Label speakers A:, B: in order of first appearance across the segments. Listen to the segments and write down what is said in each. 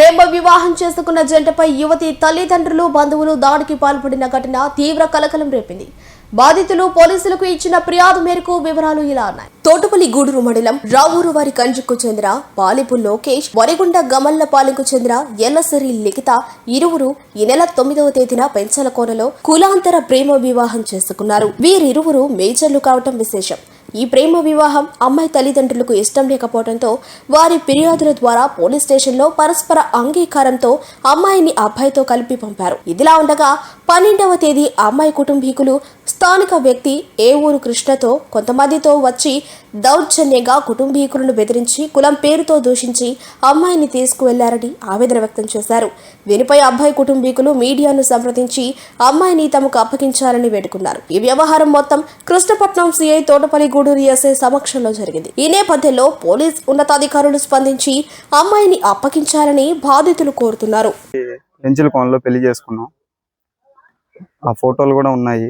A: ప్రేమ వివాహం చేసుకున్న జంటపై యువతి తల్లిదండ్రులు బంధువులు దాడికి పాల్పడిన ఘటన తీవ్ర కలకలం రేపింది. బాధితులు పోలీసులకు ఇచ్చిన ఫిర్యాదు మేరకు వివరాలు ఇలా ఉన్నాయి. తోటపల్లి గూడూరు మండలం రావూరు వారి కండ్రికి చెందిన పాలిపు లోకేష్, వరిగుండ గమల్లపాలెంకు చెందిన ఎల్లసిరి లిఖిత ఇరువురు ఈ నెల 9వ తేదీన పెంచలకోనలో కులాంతర ప్రేమ వివాహం చేసుకున్నారు. వీరిరువురు మేజర్లు కావటం విశేషం. ఈ ప్రేమ వివాహం అమ్మాయి తల్లిదండ్రులకు ఇష్టం లేకపోవడంతో వారి ఫిర్యాదుల ద్వారా పోలీస్ స్టేషన్లో పరస్పర అంగీకారంతో అమ్మాయిని అబ్బాయితో కలిపి పంపారు. ఇదిలా ఉండగా 12వ తేదీ అమ్మాయి కుటుంబీకులు స్థానిక వ్యక్తి ఏ ఊరు కృష్ణతో కొంతమందితో వచ్చి దౌర్జన్యంగా కుటుంబీకులను బెదిరించి కులం పేరుతో దూషించి అమ్మాయిని తీసుకువెళ్లారని ఆవేదన వ్యక్తం చేశారు. దీనిపై అబ్బాయి కుటుంబీకులు మీడియాను సంప్రదించి అమ్మాయిని తమకు అప్పగించాలని వేడుకున్నారు. ఈ వ్యవహారం మొత్తం కృష్ణపట్నం సిఐ తోటపల్లి గూడూరు ఎస్ఐ సమక్షంలో జరిగింది. ఈ నేపథ్యంలో పోలీస్ ఉన్నతాధికారులు స్పందించి అమ్మాయిని అప్పగించాలని బాధితులు కోరుతున్నారు.
B: పెళ్లి చేసుకున్నాం, ఆ ఫోటోలు కూడా ఉన్నాయి.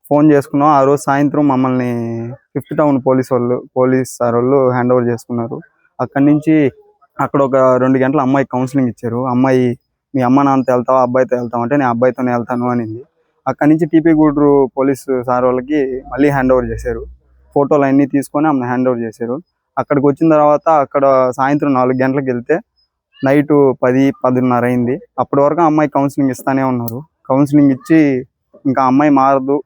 B: ఫోన్ చేసుకున్నాం. ఆ రోజు సాయంత్రం మమ్మల్ని 5th టౌన్ పోలీస్ సార్ వాళ్ళు హ్యాండ్ ఓవర్ చేసుకున్నారు. అక్కడి నుంచి అక్కడ ఒక 2 గంటల అమ్మాయి కౌన్సిలింగ్ ఇచ్చారు. అమ్మాయి మీ అమ్మ నాన్నతో వెళ్తావా అబ్బాయితో వెళ్తావా అంటే నేను అబ్బాయితోనే వెళ్తాను అనింది. అక్కడి నుంచి టీపీ గూడూరు పోలీసు సార్ వాళ్ళకి మళ్ళీ హ్యాండ్ ఓవర్ చేశారు. ఫోటోలు అన్నీ తీసుకొని ఆమె హ్యాండ్ ఓవర్ చేశారు. అక్కడికి వచ్చిన తర్వాత అక్కడ సాయంత్రం 4 గంటలకు వెళ్తే నైట్ 10-10:30 అయింది. అప్పటి వరకు అమ్మాయి కౌన్సిలింగ్ ఇస్తానే ఉన్నారు. కౌన్సిలింగ్ ఇచ్చి ఇంకా అమ్మాయి మారదు,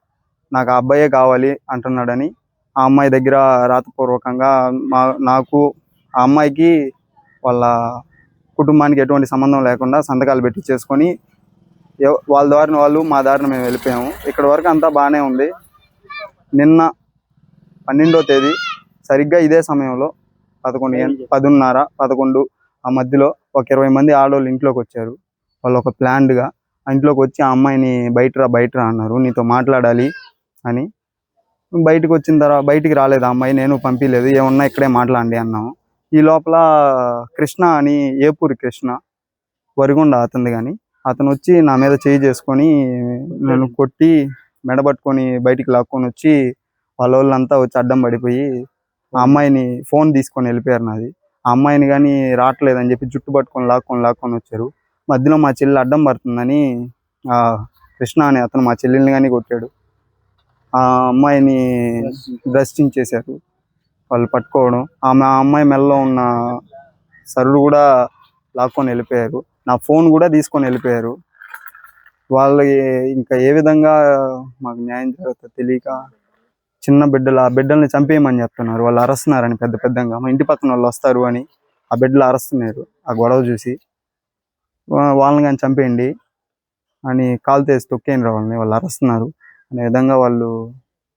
B: నాకు ఆ అబ్బాయే కావాలి అంటున్నాడని ఆ అమ్మాయి దగ్గర రాతపూర్వకంగా నాకు ఆ అమ్మాయికి వాళ్ళ కుటుంబానికి ఎటువంటి సంబంధం లేకుండా సంతకాలు పెట్టి చేసుకొని వాళ్ళ దారిన వాళ్ళు మా దారిన మేము వెళ్ళిపోయాము. ఇక్కడ వరకు అంతా బాగానే ఉంది. నిన్న 12వ తేదీ సరిగ్గా ఇదే సమయంలో 10:30-11 ఆ మధ్యలో ఒక 20 మంది ఆడవాళ్ళు ఇంట్లోకి వచ్చారు. వాళ్ళు ఒక ప్లాన్డ్గా ఇంట్లోకి వచ్చి ఆ అమ్మాయిని బయటరా అన్నారు, నీతో మాట్లాడాలి అని. బయటకు వచ్చిన తర్వాత బయటికి రాలేదు ఆ అమ్మాయి, నేను పంపించలేదు, ఏమన్నా ఇక్కడే మాట్లాడండి అన్నాము. ఈ లోపల కృష్ణ అని, ఏపూరి కృష్ణ, వరిగుండ అతనిది, కానీ అతను వచ్చి నా మీద చేయి చేసుకొని నేను కొట్టి మెడబట్టుకొని బయటికి లాక్కొని వచ్చి వాళ్ళంతా వచ్చి అడ్డం పడిపోయి ఆ అమ్మాయిని ఫోన్ తీసుకొని వెళ్ళిపోయారు నాది. ఆ అమ్మాయిని కానీ రావట్లేదని చెప్పి జుట్టు పట్టుకొని లాక్కొని వచ్చారు. మధ్యలో మా చెల్లి అడ్డం పడుతుందని కృష్ణ అని అతను మా చెల్లెల్ని కానీ కొట్టాడు. ఆ అమ్మాయిని డ్రెస్సింగ్ చేశారు వాళ్ళు పట్టుకోవడం. ఆ అమ్మాయి మెల్లో ఉన్న సరుడు కూడా లాక్కొని వెళ్ళిపోయారు. నా ఫోన్ కూడా తీసుకొని వెళ్ళిపోయారు. వాళ్ళకి ఇంకా ఏ విధంగా మాకు న్యాయం జరుగుతుందో తెలియక చిన్న బిడ్డలు, ఆ బిడ్డల్ని చంపేయమని చెప్తున్నారు. వాళ్ళు అరుస్తున్నారని పెద్దగా, మా ఇంటి పక్కన వాళ్ళు వస్తారు అని ఆ బిడ్డలు అరుస్తున్నారు. ఆ గొడవ చూసి వాళ్ళని కానీ చంపేయండి అని కాల్ తీసి తొక్కేయండి వాళ్ళని, వాళ్ళు అరుస్తున్నారు అనే విధంగా వాళ్ళు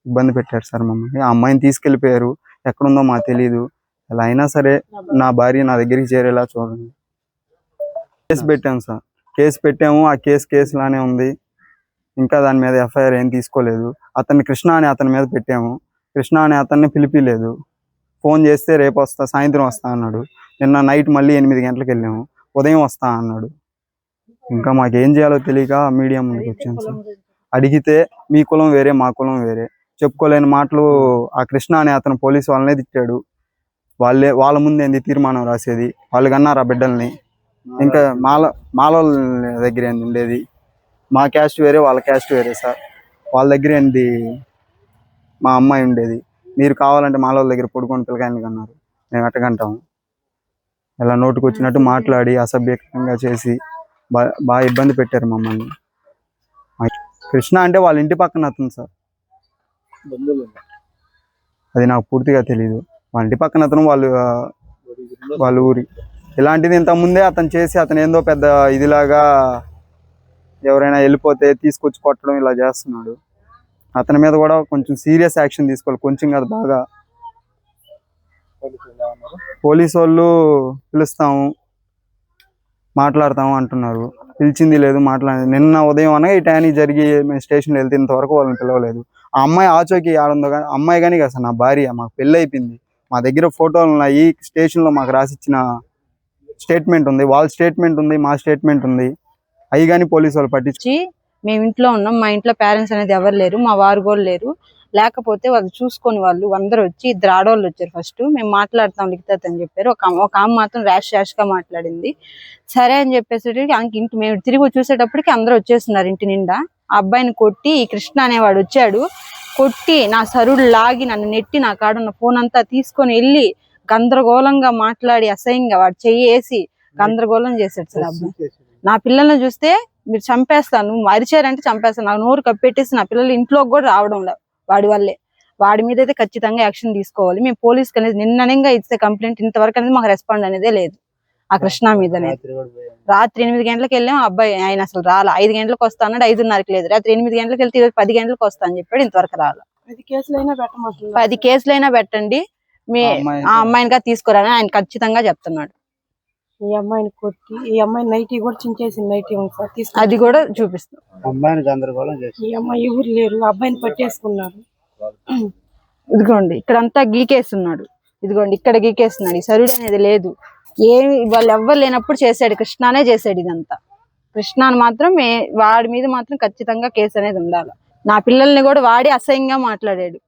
B: ఇబ్బంది పెట్టారు సార్ మమ్మల్ని. ఆ అమ్మాయిని తీసుకెళ్ళిపోయారు, ఎక్కడుందో మాకు తెలియదు. ఎలా అయినా సరే నా భార్య నా దగ్గరికి చేరేలా చూడండి. కేసు పెట్టాము సార్, కేసు పెట్టాము. ఆ కేసు లానే ఉంది. ఇంకా దాని మీద ఎఫ్ఐఆర్ ఏం తీసుకోలేదు. అతన్ని కృష్ణ అని అతని మీద పెట్టాము. కృష్ణ అని అతన్ని పిలిపిలేదు. ఫోన్ చేస్తే రేపు వస్తా, సాయంత్రం వస్తా అన్నాడు. నిన్న నైట్ మళ్ళీ 8 గంటలకు వెళ్ళాము, ఉదయం వస్తా అన్నాడు. ఇంకా మాకేం చేయాలో తెలియక మీడియా ముందుకు వచ్చాను సార్. అడిగితే మీ కులం వేరే మా కులం వేరే, చెప్పుకోలేని మాటలు ఆ కృష్ణ అనే అతను పోలీసు వాళ్ళనే తిట్టాడు. వాళ్ళ ముందేంది తీర్మానం రాసేది, వాళ్ళు కన్నారు ఆ బిడ్డల్ని. ఇంకా మాల దగ్గర ఏంది ఉండేది, మా క్యాస్ట్ వేరే వాళ్ళ క్యాస్ట్ వేరే సార్. వాళ్ళ దగ్గర ఏంది మా అమ్మాయి ఉండేది. మీరు కావాలంటే మాల దగ్గర పడుకొని పిల్లకాయలు కన్నారు, మేము ఎట్టగంటాము. ఇలా నోటుకు వచ్చినట్టు మాట్లాడి అసభ్యంగా చేసి బాగా ఇబ్బంది పెట్టారు మమ్మల్ని. కృష్ణ అంటే వాళ్ళ ఇంటి పక్కన అతను సార్, అది నాకు పూర్తిగా తెలీదు. వాళ్ళ ఇంటి పక్కన అతను వాళ్ళ ఊరి. ఇలాంటిది ఇంతకుముందే అతను చేసి అతను ఏందో పెద్ద ఇదిలాగా ఎవరైనా వెళ్ళిపోతే తీసుకొచ్చి కొట్టడం ఇలా చేస్తున్నాడు. అతని మీద కూడా కొంచెం సీరియస్ యాక్షన్ తీసుకోవాలి. కొంచెం కాదు, బాగా. పోలీసు వాళ్ళు పిలుస్తాము మాట్లాడతాము అంటున్నారు, పిలిచింది లేదు, మాట్లాడేది. నిన్న ఉదయం అనగా ఈ టైంకి జరిగి మేము స్టేషన్లో వెళ్తే ఇంతవరకు వాళ్ళని పిలవలేదు. ఆ అమ్మాయి ఆచోకి ఆడుందో కానీ అమ్మాయి కానీ కదా సార్ నా భార్య, మాకు పెళ్ళి అయిపోయింది. మా దగ్గర ఫోటోలు ఉన్నాయి, స్టేషన్లో మాకు రాసిచ్చిన స్టేట్మెంట్ ఉంది, వాళ్ళ స్టేట్మెంట్ ఉంది, మా స్టేట్మెంట్ ఉంది. అవి కానీ పోలీసు వాళ్ళు పట్టించి
C: మేము ఇంట్లో ఉన్నాం. మా ఇంట్లో పేరెంట్స్ అనేది ఎవరు లేరు, మా వారు కూడా లేరు. లేకపోతే వాళ్ళు చూసుకొని వాళ్ళు అందరూ వచ్చి 2 ఆడవాళ్ళు వచ్చారు. ఫస్ట్ మేము మాట్లాడతాం లిఖితత్ అని చెప్పారు. ఒక ఆమె మాత్రం ర్యాష్ గా మాట్లాడింది. సరే అని చెప్పేసరికి ఆమెకి ఇంటి మేము తిరిగి చూసేటప్పటికి అందరూ వచ్చేస్తున్నారు ఇంటి నిండా. ఆ అబ్బాయిని కొట్టి, ఈ కృష్ణ అనేవాడు వచ్చాడు, కొట్టి నా సరుడు లాగి నన్ను నెట్టి నా కాడున్న ఫోన్ అంతా తీసుకొని వెళ్ళి గందరగోళంగా మాట్లాడి అసహ్యంగా వాడు చెయ్యేసి గందరగోళం చేశాడు సార్. అబ్బాయి నా పిల్లల్ని చూస్తే మీరు చంపేస్తాను, నువ్వు అరిచారంటే చంపేస్తాను, నాకు నోరు కప్పెట్టేసి నా పిల్లలు ఇంట్లోకి కూడా రావడం లేదు వాడి వల్లే. వాడి మీద అయితే ఖచ్చితంగా యాక్షన్ తీసుకోవాలి. మేము పోలీస్కి అనేది నిన్ననంగా ఇస్తే కంప్లైంట్, ఇంతవరకు అనేది మాకు రెస్పాండ్ అనేదే లేదు ఆ కృష్ణ మీద. రాత్రి 8 గంటలకు వెళ్ళాం, అబ్బాయి ఆయన అసలు రాలా. 5 గంటలకు వస్తా అన్నాడు, 5:30కి లేదు. రాత్రి 8 గంటలకు వెళ్తే 10 గంటలకు వస్తా అని చెప్పాడు, ఇంతవరకు రాలా. 10 కేసులైనా పెట్టండి, ఆ అమ్మాయినిగా తీసుకురాని ఆయన ఖచ్చితంగా చెప్తున్నాడు.
D: ఈ అమ్మాయిని కొట్టి, ఈ అమ్మాయి నైటీ కూడా చించేసింది. నైటీ
C: అది కూడా చూపిస్తాం.
B: అమ్మాయిని గందరగోళం చేసి
D: ఈ అమ్మాయి ఎవరు లేరు, అబ్బాయిని పట్టేసుకున్నారు.
C: ఇదిగోండి ఇక్కడంతా గీకేస్తున్నాడు, ఇదిగోండి ఇక్కడ గీకేస్తున్నాడు. ఈ సరుడు అనేది లేదు, ఏమి వాళ్ళు ఎవ్వరు లేనప్పుడు చేశాడు, కృష్ణానే చేశాడు ఇదంతా. కృష్ణాని మాత్రం వాడి మీద మాత్రం ఖచ్చితంగా కేసు అనేది ఉండాలి. నా పిల్లల్ని కూడా వాడి అసహ్యంగా మాట్లాడాడు.